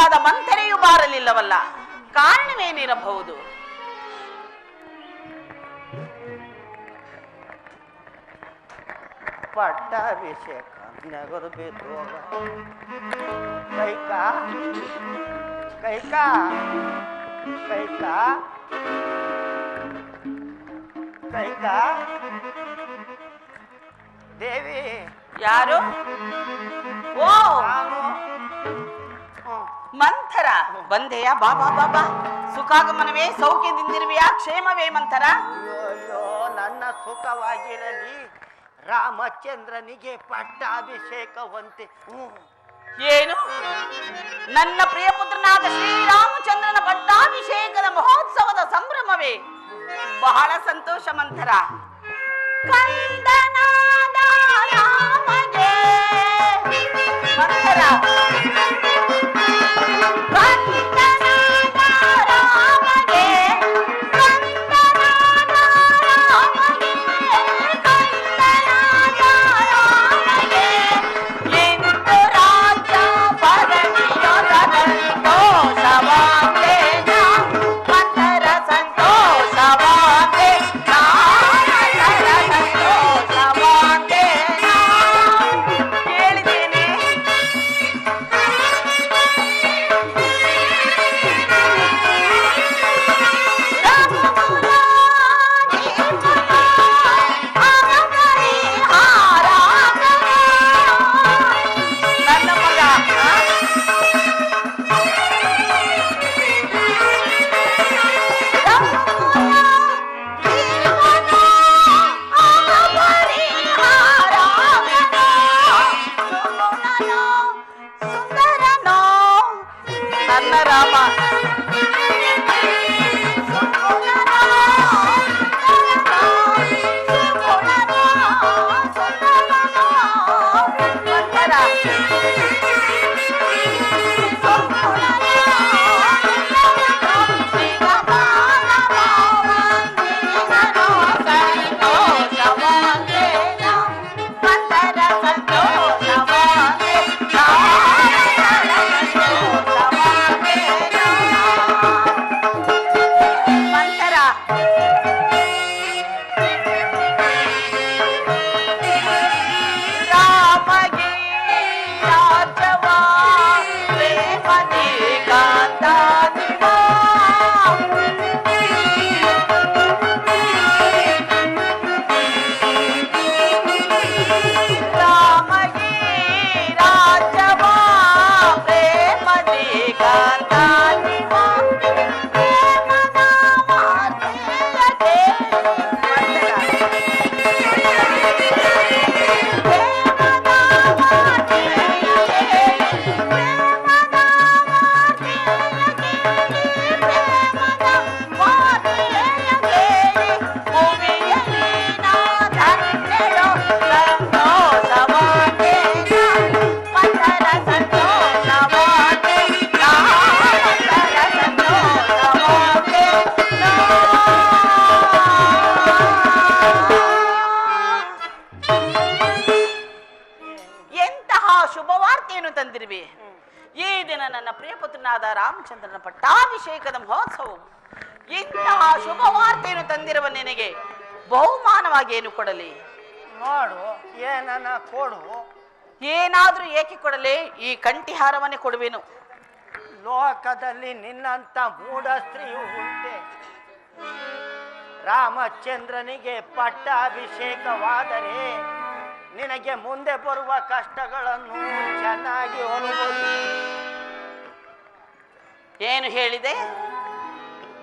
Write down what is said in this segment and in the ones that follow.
ಮಗಳಾದ ಮಂಥರೆಯೂ ಬಾರಲಿಲ್ಲವಲ್ಲ, ಕಾರಣವೇನಿರಬಹುದು? ಪಟ್ಟಾಭಿಷೇಕ ನಗರು ಬೇಕು ಕೈಕಾ ಕೈಕಾ ಕೈಕಾ ಕೈಕಾ ದೇವಿ. ಯಾರು? ಓ ನಾನು ಮಂಥರ, ಬಂದೆಯಾ? ಬಾ ಬಾ ಬಾ ಬಾ. ಸುಖಾಗಮನವೇ? ಸೌಖ್ಯದಿಂದಿರುವೆಯಾ? ಕ್ಷೇಮವೇ ಮಂಥರ? ಅಯ್ಯೋ ಅಯ್ಯೋ, ನನ್ನ ಸುಖವಾಗಿರಲಿ. ರಾಮಚಂದ್ರನಿಗೆ ಪಟ್ಟಾಭಿಷೇಕವಂತೆ. ಏನು? ನನ್ನ ಪ್ರಿಯ ಪುತ್ರನಾದ ಶ್ರೀರಾಮಚಂದ್ರನ ಪಟ್ಟಾಭಿಷೇಕದ ಮಹೋತ್ಸವದ ಸಂಭ್ರಮವೇ? ಬಹಳ ಸಂತೋಷ ಮಂಥರ. ಕಂದನಾದ ರಾಮಗೆ ಮಂಥರ, ರಾಮಚಂದ್ರನ ಪಟ್ಟಾಭಿಷೇಕದ ಮಹೋತ್ಸವ. ಇಂತಹ ಶುಭವಾರ್ತೆಯನ್ನು ತಂದಿರುವ ನಿನಗೆ ಬಹುಮಾನವಾಗಿ ಏನು ಕೊಡಲಿ? ನೋಡು, ಏನನ್ನ ಕೊಡು. ಏನಾದ್ರೂ ಏಕೆ ಕೊಡಲಿ? ಈ ಕಂಠಿಹಾರವನ್ನೇ ಕೊಡುವೆನು. ಲೋಕದಲ್ಲಿ ನಿನ್ನಂತ ಮೂಢ ಸ್ತ್ರೀಯು ಉಂಟೆ? ರಾಮಚಂದ್ರನಿಗೆ ಪಟ್ಟಾಭಿಷೇಕವಾದರೆ ನಿನಗೆ ಮುಂದೆ ಬರುವ ಕಷ್ಟಗಳನ್ನು ಚೆನ್ನಾಗಿ ಅನುಭವಿಸಿ. ಏನು ಹೇಳಿದೆ?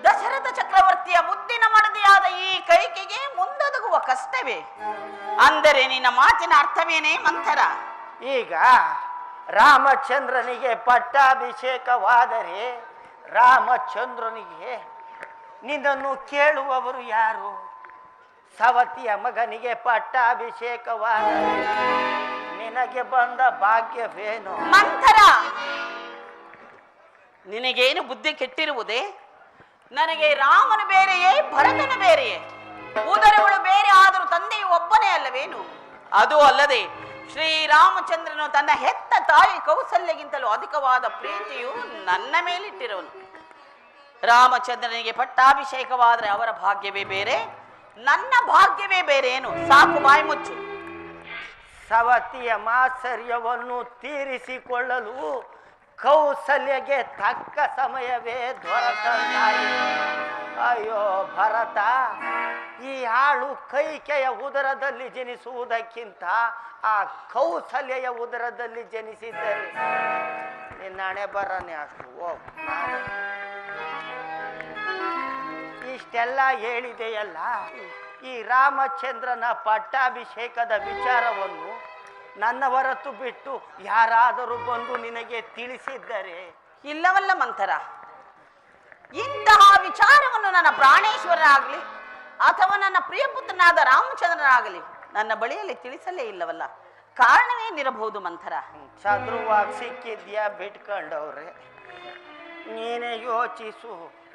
ದಶರಥ ಚಕ್ರವರ್ತಿಯ ಮುದ್ದಿನ ಮಡದಿಯಾದ ಈ ಕೈಕೆಗೆ ಮುಂದೊದಗುವ ಕಷ್ಟವೇ? ಅಂದರೆ ನಿನ್ನ ಮಾತಿನ ಅರ್ಥವೇನೇ ಮಂಥರ? ಈಗ ರಾಮಚಂದ್ರನಿಗೆ ಪಟ್ಟಾಭಿಷೇಕವಾದರೆ ರಾಮಚಂದ್ರನಿಗೆ ನಿನ್ನನ್ನು ಕೇಳುವವರು ಯಾರು? ಸವತಿಯ ಮಗನಿಗೆ ಪಟ್ಟಾಭಿಷೇಕವಾದರೆ ನಿನಗೆ ಬಂದ ಭಾಗ್ಯವೇನು? ಮಂಥರ, ನಿನಗೇನು ಬುದ್ಧಿ ಕೆಟ್ಟಿರುವುದೇ? ನನಗೆ ರಾಮನು ಬೇರೆಯೇ, ಭರತನು ಬೇರೆಯೇ? ಉದರಗಳು ಬೇರೆ ಆದರೂ ತಂದೆಯು ಒಬ್ಬನೇ ಅಲ್ಲವೇನು? ಅದು ಅಲ್ಲದೆ ಶ್ರೀರಾಮಚಂದ್ರನು ತನ್ನ ಹೆತ್ತ ತಾಯಿ ಕೌಸಲ್ಯಗಿಂತಲೂ ಅಧಿಕವಾದ ಪ್ರೀತಿಯು ನನ್ನ ಮೇಲಿಟ್ಟಿರುವನು. ರಾಮಚಂದ್ರನಿಗೆ ಪಟ್ಟಾಭಿಷೇಕವಾದರೆ ಅವರ ಭಾಗ್ಯವೇ ಬೇರೆ, ನನ್ನ ಭಾಗ್ಯವೇ ಬೇರೆ. ಏನು ಸಾಕು, ಬಾಯಿ ಮುಚ್ಚು. ಸವತಿಯ ಮಾತ್ಸರ್ಯವನ್ನು ತೀರಿಸಿಕೊಳ್ಳಲು ಕೌಸಲ್ಯಗೆ ತಕ್ಕ ಸಮಯವೇ ದೊರೆತಾಯಿ. ಅಯ್ಯೋ ಭರತ, ಈ ಆಳು ಕೈಕೆಯ ಉದರದಲ್ಲಿ ಜನಿಸುವುದಕ್ಕಿಂತ ಆ ಕೌಸಲ್ಯೆಯ ಉದರದಲ್ಲಿ ಜನಿಸಿದ್ದರೆ ನಿನ್ನ ಹಣೆ ಬರನೆ ಅಷ್ಟು. ಇಷ್ಟೆಲ್ಲ ಹೇಳಿದೆಯಲ್ಲ, ಈ ರಾಮಚಂದ್ರನ ಪಟ್ಟಾಭಿಷೇಕದ ವಿಚಾರವನ್ನು ನನ್ನ ಹೊರತು ಬಿಟ್ಟು ಯಾರಾದರೂ ಬಂದು ನಿನಗೆ ತಿಳಿಸಿದ್ದರೆ? ಇಲ್ಲವಲ್ಲ ಮಂಥರ, ಇಂತಹ ವಿಚಾರವನ್ನು ನನ್ನ ಪ್ರಾಣೇಶ್ವರನಾಗಲಿ ಅಥವಾ ನನ್ನ ಪ್ರಿಯಪುತ್ರನಾದ ರಾಮಚಂದ್ರನಾಗಲಿ ನನ್ನ ಬಳಿಯಲ್ಲಿ ತಿಳಿಸಲೇ ಇಲ್ಲವಲ್ಲ. ಕಾರಣವೇನಿರಬಹುದು ಮಂಥರ? ಚದುರುವಾಗಿ ಸಿಕ್ಕಿದ್ಯಾ ಬಿಟ್ಕೊಂಡವ್ರೆ. ನೀನೇ ಯೋಚಿಸು,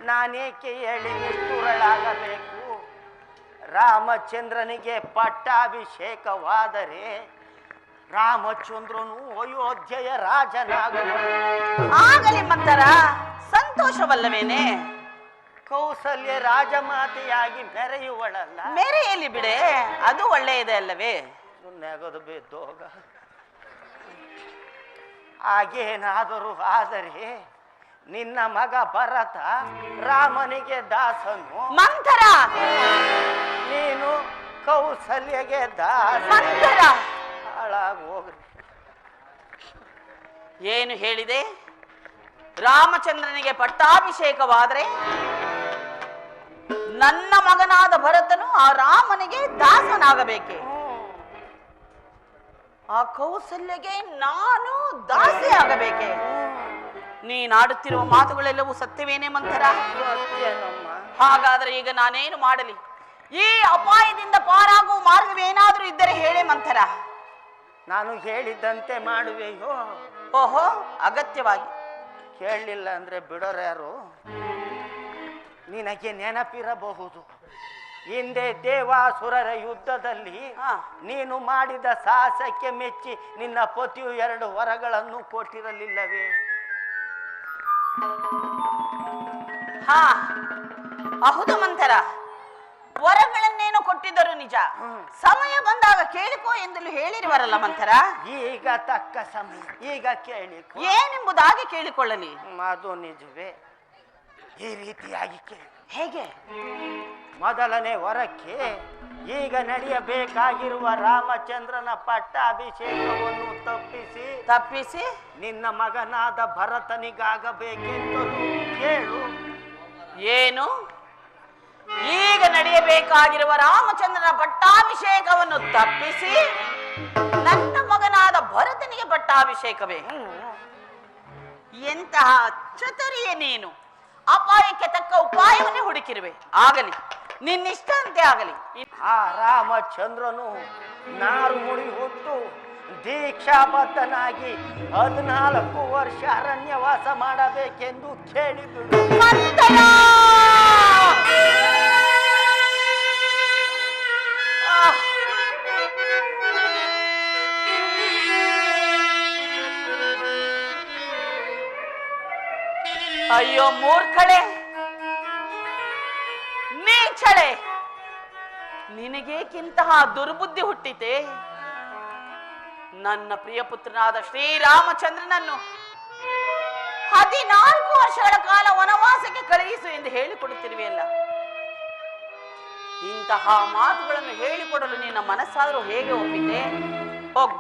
ನಾನೇಕೆ ಹೇಳಿ ನಿಷ್ಠುರಳಾಗಬೇಕು? ರಾಮಚಂದ್ರನಿಗೆ ಪಟ್ಟಾಭಿಷೇಕವಾದರೆ ರಾಮಚಂದ್ರನು ಅಯೋಧ್ಯೆಯ ರಾಜನಾಗಲಿ. ಆಗಲಿ ಮಂಥರ, ಸಂತೋಷವಲ್ಲವೇನೆ? ಕೌಸಲ್ಯ ರಾಜಮಾತೆಯಾಗಿ ಮೆರೆಯುವಳಲ್ಲ? ಮೆರೆಯಲಿ ಬಿಡೆ, ಅದು ಒಳ್ಳೆಯದೇ ಅಲ್ಲವೇ? ನೆಗದು ಬಿದ್ದೋಗ. ಹಾಗೇನಾದರೂ ಆದರೆ ನಿನ್ನ ಮಗ ಭರತ ರಾಮನಿಗೆ ದಾಸನು, ಮಂಥರ ನೀನು ಕೌಸಲ್ಯಗೆ ದಾಸ. ಮಂಥರ, ಹಾಳಾಗಿ ಹೋಗ್ರಿ. ಏನು ಹೇಳಿದೆ? ರಾಮಚಂದ್ರನಿಗೆ ಪಟ್ಟಾಭಿಷೇಕವಾದರೆ ನನ್ನ ಮಗನಾದ ಭರತನು ಆ ರಾಮನಿಗೆ ದಾಸನಾಗಬೇಕೆ? ಆ ಕೌಸಲ್ಯಗೆ ನಾನು ದಾಸಿ ಆಗಬೇಕೆ? ನೀನಾಡುತ್ತಿರುವ ಮಾತುಗಳೆಲ್ಲವೂ ಸತ್ಯವೇನೇ ಮಂಥರ? ಹಾಗಾದರೆ ಈಗ ನಾನೇನು ಮಾಡಲಿ? ಈ ಅಪಾಯದಿಂದ ಪಾರಾಗುವ ಮಾರ್ಗವೇನಾದರೂ ಇದ್ದರೆ ಹೇಳೇ ಮಂಥರ. ನಾನು ಹೇಳಿದ್ದಂತೆ ಮಾಡುವೆಯೋ? ಓಹೋ, ಅಗತ್ಯವಾಗಿ. ಕೇಳಲಿಲ್ಲ ಅಂದ್ರೆ ಬಿಡೋರ್ಯಾರು? ನಿನಗೆ ನೆನಪಿರಬಹುದು, ಹಿಂದೆ ದೇವಾಸುರರ ಯುದ್ಧದಲ್ಲಿ ನೀನು ಮಾಡಿದ ಸಾಹಸಕ್ಕೆ ಮೆಚ್ಚಿ ನಿನ್ನ ಪತಿಯು 2 ವರಗಳನ್ನು ಕೊಟ್ಟಿರಲಿಲ್ಲವೇ? ಹಾ, ಹೌದು ಮಂಥರ, ವರಗಳನ್ನೇನೋ ಕೊಟ್ಟಿದ್ದರು ನಿಜ. ಸಮಯ ಬಂದಾಗ ಕೇಳಿಕೋ ಎಂದಲೂ ಹೇಳಿರುವರಲ್ಲ ಮಂಥರ. ಈಗ ತಕ್ಕ ಸಮಯ, ಈಗ ಕೇಳಿಕೋ. ಏನೆಂಬುದಾಗಿ ಕೇಳಿಕೊಳ್ಳಲಿ? ಅದು ನಿಜವೇ. ಈ ರೀತಿಯಾಗಿ ಕೇಳಿ. ಹೇಗೆ? ಮೊದಲನೇ ವರಕ್ಕೆ ಈಗ ನಡೆಯಬೇಕಾಗಿರುವ ರಾಮಚಂದ್ರನ ಪಟ್ಟಾಭಿಷೇಕವನ್ನು ತಪ್ಪಿಸಿ ನಿನ್ನ ಮಗನಾದ ಭರತನಿಗಾಗಬೇಕೆಂದು ಕೇಳು. ಏನು? ಈಗ ನಡೆಯಬೇಕಾಗಿರುವ ರಾಮಚಂದ್ರನ ಪಟ್ಟಾಭಿಷೇಕವನ್ನು ತಪ್ಪಿಸಿ ನನ್ನ ಮಗನಾದ ಭರತನಿಗೆ ಪಟ್ಟಾಭಿಷೇಕವೇ? ಎಂತಹ ಚತುರಿಯೇ ನೀನು! ಅಪಾಯಕ್ಕೆ ತಕ್ಕ ಉಪಾಯವನ್ನೇ ಹುಡುಕಿರುವೆ. ಆಗಲಿ, ನಿನ್ನಿಷ್ಟಂತೆ ಆಗಲಿ. ಆ ರಾಮಚಂದ್ರನು ನಾರು ಮುಡಿ ಹುಟ್ಟು ದೀಕ್ಷಾಬದ್ಧನಾಗಿ 14 ವರ್ಷ ಅರಣ್ಯವಾಸ ಮಾಡಬೇಕೆಂದು ಕೇಳಿಬಿಡು. ಅಯ್ಯೋ ಮೂರ್ಖಳೆ, ನೀಚಳೆ, ನಿನಗೇಕಿಂತಹ ದುರ್ಬುದ್ಧಿ ಹುಟ್ಟಿತೆ? ನನ್ನ ಪ್ರಿಯ ಪುತ್ರನಾದ ಶ್ರೀರಾಮಚಂದ್ರನನ್ನು 14 ವರ್ಷಗಳ ಕಾಲ ವನವಾಸಕ್ಕೆ ಕಳುಹಿಸು ಎಂದು ಹೇಳಿಕೊಡುತ್ತಿರುವೆಯಲ್ಲ. ಇಂತಹ ಮಾತುಗಳನ್ನು ಹೇಳಿಕೊಡಲು ನಿನ್ನ ಮನಸ್ಸಾದರೂ ಹೇಗೆ ಒಪ್ಪಿದೆ? ಹೋಗು,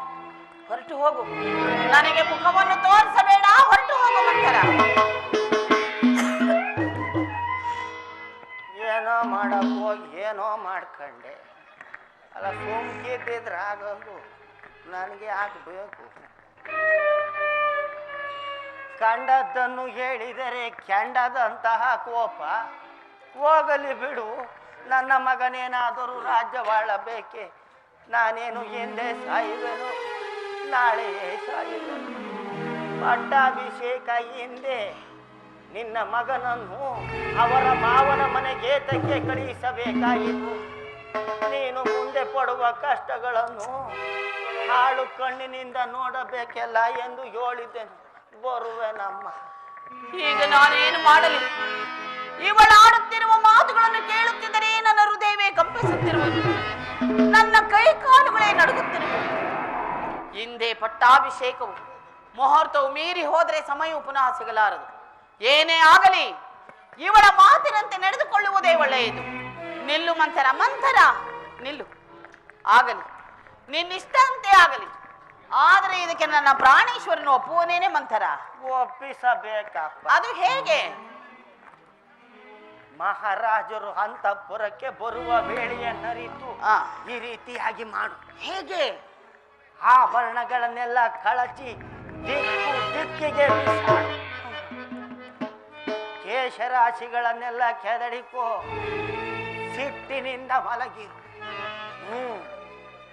ಹೊರಟು ಹೋಗು. ನನಗೆ ಮುಖವನ್ನು ತೋರಿಸಬೇಡ, ಹೊರಟು ಹೋಗು ಮಂಥರ. ಏನೋ ಮಾಡಕ್ ಹೋಗಿ ಏನೋ ಮಾಡ್ಕೊಂಡೆ ಅಲ್ಲ. ಸುಮ್ಕಿದ್ದಿದ್ರೆ ಆಗೋದು, ನನಗೆ ಆಗಬೇಕು. ಕಂಡದ್ದನ್ನು ಹೇಳಿದರೆ ಕೆಂಡದಂತಹ ಕೋಪ. ಹೋಗಲಿ ಬಿಡು, ನನ್ನ ಮಗನೇನಾದರೂ ರಾಜ್ಯವಾಳಬೇಕೆ? ನಾನೇನು ಹಿಂದೆ ಸಾಯುವೆನು, ನಾಳೆಯೇ ಸಾಯುವೆನು. ಪಟ್ಟಾಭಿಷೇಕ ಹಿಂದೆ ನಿನ್ನ ಮಗನನ್ನು ಅವರ ಮಾವನ ಮನೆಗೇತಕ್ಕೆ ಕಳುಹಿಸಬೇಕಾಯಿತು. ನೀನು ಮುಂದೆ ಪಡುವ ಕಷ್ಟಗಳನ್ನು ಹಾಳು ಕಣ್ಣಿನಿಂದ ನೋಡಬೇಕೆಲ್ಲ ಎಂದು ಹೇಳಿದ್ದೇನೆ. ಬರುವೆನಮ್ಮ. ಈಗ ನಾನೇನು ಮಾಡಲಿ? ಇವಳು ಆಡುತ್ತಿರುವ ಮಾತುಗಳನ್ನು ಕೇಳುತ್ತಿದ್ದರೆ ನನ್ನ ಹೃದಯವೇ ಕಂಪಿಸುತ್ತಿರುವುದು, ನನ್ನ ಕೈ ಕಾಲುಗಳೇ ನಡುಗುತ್ತಿರುವುದು. ಹಿಂದೆ ಪಟ್ಟಾಭಿಷೇಕವು ಮುಹೂರ್ತವು ಮೀರಿ ಹೋದರೆ ಸಮಯವು ಪುನಃ ಸಿಗಲಾರದು. ಏನೇ ಆಗಲಿ ಇವಳ ಮಾತಿನಂತೆ ನಡೆದುಕೊಳ್ಳುವುದೇ ಒಳ್ಳೆಯದು. ನಿಲ್ಲು ಮಂಥರ, ಮಂಥರ ನಿಲ್ಲು. ಆಗಲಿ, ನಿನ್ನಿಷ್ಟಂತೆ ಆಗಲಿ. ಆದರೆ ಇದಕ್ಕೆ ನನ್ನ ಪ್ರಾಣೇಶ್ವರನು ಒಪ್ಪುವನೇನೆ ಮಂಥರ? ಒಪ್ಪಿಸಬೇಕಪ್ಪ. ಅದು ಹೇಗೆ? ಮಹಾರಾಜರು ಅಂತಃಪುರಕ್ಕೆ ಬರುವ ವೇಳೆಯನ್ನರಿತು ಈ ರೀತಿಯಾಗಿ ಮಾಡು. ಹೇಗೆ? ಆಭರಣಗಳನ್ನೆಲ್ಲ ಕಳಚಿ ದಿಕ್ಕು ದಿಕ್ಕಿಗೆ ಬಿಸಾಡು. ಕೇಶರಾಶಿಗಳನ್ನೆಲ್ಲ ಕೆದಡಿಕೋ. ಸಿಟ್ಟಿನಿಂದ ಮಲಗಿರು.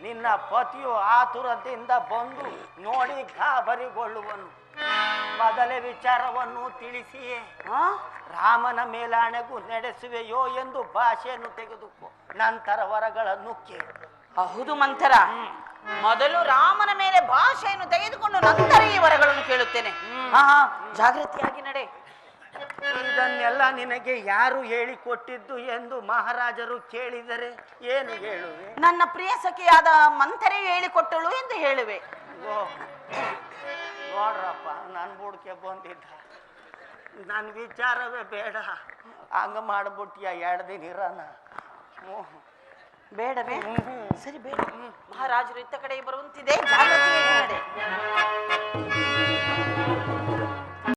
ನಿನ್ನ ಪತಿಯು ಆತುರದಿಂದ ಬಂದು ನೋಡಿ ಗಾಬರಿಗೊಳ್ಳುವನು. ಮೊದಲೇ ವಿಚಾರವನ್ನು ತಿಳಿಸಿಯೇ ರಾಮನ ಮೇಲಾಣೆಗೂ ನಡೆಸುವೆಯೋ ಎಂದು ಭಾಷೆಯನ್ನು ತೆಗೆದುಕೋ. ನಂತರ ವರಗಳನ್ನು ಕೇಳು. ಹೌದು ಮಂಥರ, ಮೊದಲು ರಾಮನ ಮೇಲೆ ಭಾಷೆಯನ್ನು ತೆಗೆದುಕೊಂಡು ನಂತರ ಈ ವರಗಳನ್ನು ಕೇಳುತ್ತೇನೆ. ಜಾಗೃತಿಯಾಗಿ ನಡೆ. ಇದನ್ನೆಲ್ಲ ನಿನಗೆ ಯಾರು ಹೇಳಿಕೊಟ್ಟಿದ್ದು ಎಂದು ಮಹಾರಾಜರು ಕೇಳಿದರೆ ಏನು ಹೇಳುವೆ? ನನ್ನ ಪ್ರಿಯ ಸಖಿಯಾದ ಮಂಥರೆ ಹೇಳಿಕೊಟ್ಟಳು ಎಂದು ಹೇಳುವೆ. ನೋಡ್ರಪ್ಪ, ನನ್ನ ಬುಡ್ಕೆ ಬಂದಿದ್ದ. ನನ್ನ ವಿಚಾರವೇ ಬೇಡ. ಹಂಗ ಮಾಡ್ಬಿಟ್ಟಿಯ 2 ದಿನ ಇರೋಣ. ಬೇಡವೇ? ಸರಿ, ಬೇಡ. ಮಹಾರಾಜರು ಇತ್ತ ಕಡೆ ಬರುವಂತಿದೆ, ಜಾಗೃತಿಯಾಗಿ ನಡೆ.